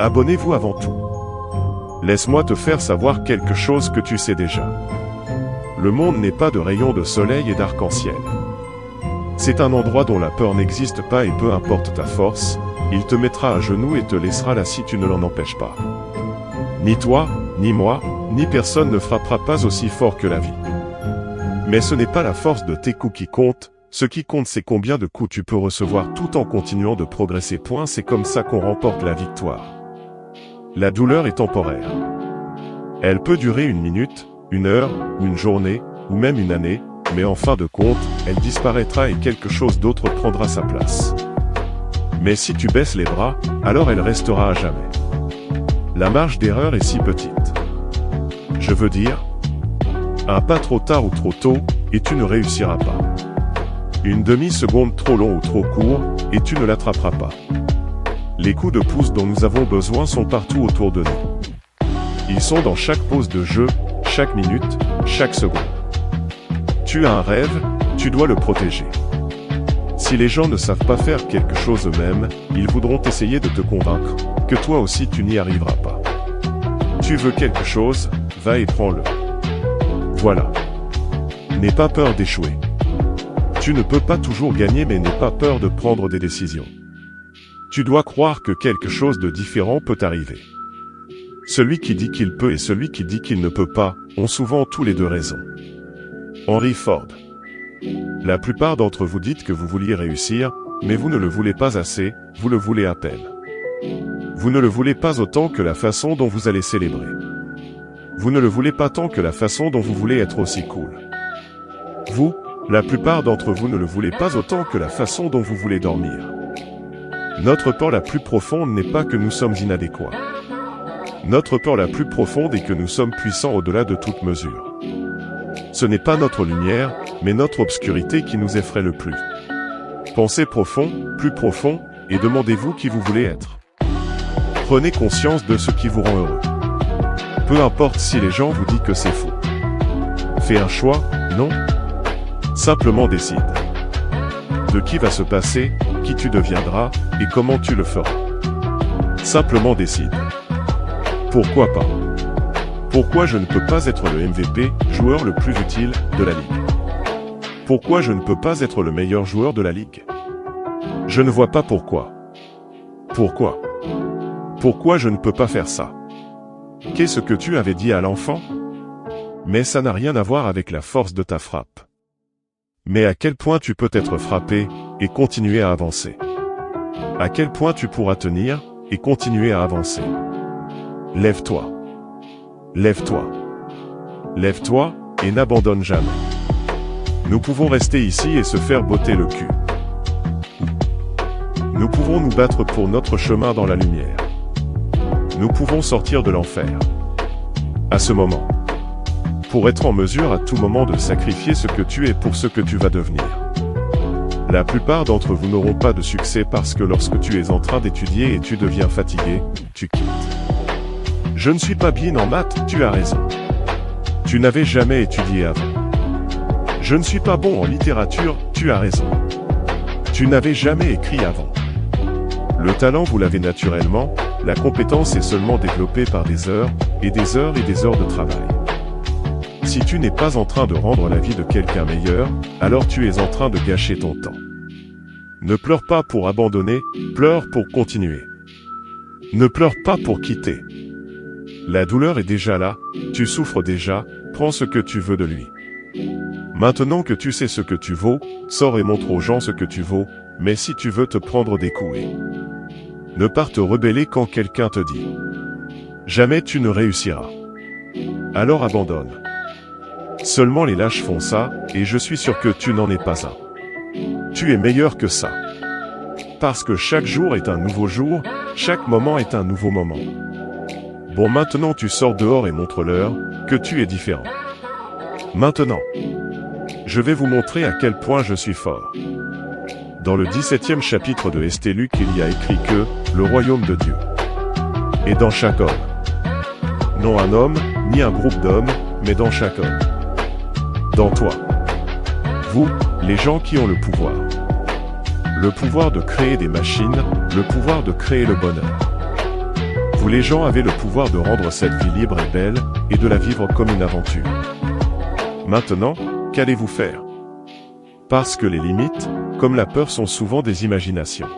Abonnez-vous avant tout. Laisse-moi te faire savoir quelque chose que tu sais déjà. Le monde n'est pas de rayons de soleil et d'arc-en-ciel. C'est un endroit dont la peur n'existe pas et peu importe ta force, il te mettra à genoux et te laissera là si tu ne l'en empêches pas. Ni toi, ni moi, ni personne ne frappera pas aussi fort que la vie. Mais ce n'est pas la force de tes coups qui compte, ce qui compte c'est combien de coups tu peux recevoir tout en continuant de progresser. C'est comme ça qu'on remporte la victoire. La douleur est temporaire. Elle peut durer 1 minute, 1 heure, une journée, ou même 1 année, mais en fin de compte, elle disparaîtra et quelque chose d'autre prendra sa place. Mais si tu baisses les bras, alors elle restera à jamais. La marge d'erreur est si petite. Je veux dire, un pas trop tard ou trop tôt, et tu ne réussiras pas. Une demi-seconde trop long ou trop court, et tu ne l'attraperas pas. Les coups de pouce dont nous avons besoin sont partout autour de nous. Ils sont dans chaque pause de jeu, chaque minute, chaque seconde. Tu as un rêve, tu dois le protéger. Si les gens ne savent pas faire quelque chose eux-mêmes, ils voudront essayer de te convaincre que toi aussi tu n'y arriveras pas. Tu veux quelque chose, va et prends-le. Voilà. N'aie pas peur d'échouer. Tu ne peux pas toujours gagner mais n'aie pas peur de prendre des décisions. Tu dois croire que quelque chose de différent peut arriver. Celui qui dit qu'il peut et celui qui dit qu'il ne peut pas, ont souvent tous les deux raison. Henry Ford. La plupart d'entre vous dites que vous vouliez réussir, mais vous ne le voulez pas assez, vous le voulez à peine. Vous ne le voulez pas autant que la façon dont vous allez célébrer. Vous ne le voulez pas tant que la façon dont vous voulez être aussi cool. Vous, la plupart d'entre vous ne le voulez pas autant que la façon dont vous voulez dormir. Notre peur la plus profonde n'est pas que nous sommes inadéquats. Notre peur la plus profonde est que nous sommes puissants au-delà de toute mesure. Ce n'est pas notre lumière, mais notre obscurité qui nous effraie le plus. Pensez profond, plus profond, et demandez-vous qui vous voulez être. Prenez conscience de ce qui vous rend heureux. Peu importe si les gens vous disent que c'est faux. Fais un choix, non? Simplement décide. De qui va se passer, qui tu deviendras, et comment tu le feras. Simplement décide. Pourquoi pas? Pourquoi je ne peux pas être le MVP, joueur le plus utile, de la ligue? Pourquoi je ne peux pas être le meilleur joueur de la ligue? Je ne vois pas pourquoi. Pourquoi? Pourquoi je ne peux pas faire ça? Qu'est-ce que tu avais dit à l'enfant? Mais ça n'a rien à voir avec la force de ta frappe. Mais à quel point tu peux être frappé, et continuer à avancer? À quel point tu pourras tenir, et continuer à avancer? Lève-toi. Lève-toi. Lève-toi, et n'abandonne jamais. Nous pouvons rester ici et se faire botter le cul. Nous pouvons nous battre pour notre chemin dans la lumière. Nous pouvons sortir de l'enfer. À ce moment. Pour être en mesure à tout moment de sacrifier ce que tu es pour ce que tu vas devenir. La plupart d'entre vous n'auront pas de succès parce que lorsque tu es en train d'étudier et tu deviens fatigué, tu quittes. Je ne suis pas bien en maths, tu as raison. Tu n'avais jamais étudié avant. Je ne suis pas bon en littérature, tu as raison. Tu n'avais jamais écrit avant. Le talent vous l'avez naturellement, la compétence est seulement développée par des heures, et des heures et des heures de travail. Si tu n'es pas en train de rendre la vie de quelqu'un meilleur, alors tu es en train de gâcher ton temps. Ne pleure pas pour abandonner, pleure pour continuer. Ne pleure pas pour quitter. La douleur est déjà là, tu souffres déjà, prends ce que tu veux de lui. Maintenant que tu sais ce que tu vaux, sors et montre aux gens ce que tu vaux, mais si tu veux te prendre des coups et ne pas te rebeller quand quelqu'un te dit « Jamais tu ne réussiras ». Alors abandonne. Seulement les lâches font ça, et je suis sûr que tu n'en es pas un. Tu es meilleur que ça. Parce que chaque jour est un nouveau jour, chaque moment est un nouveau moment. Bon, maintenant tu sors dehors et montre-leur que tu es différent. Maintenant, je vais vous montrer à quel point je suis fort. Dans le 17e chapitre de Esther Luc, il y a écrit que le royaume de Dieu est dans chaque homme. Non un homme, ni un groupe d'hommes, mais dans chaque homme. Dans toi. Vous, les gens qui ont le pouvoir. Le pouvoir de créer des machines, le pouvoir de créer le bonheur. Vous les gens avez le pouvoir de rendre cette vie libre et belle, et de la vivre comme une aventure. Maintenant, qu'allez-vous faire? Parce que les limites, comme la peur, sont souvent des imaginations.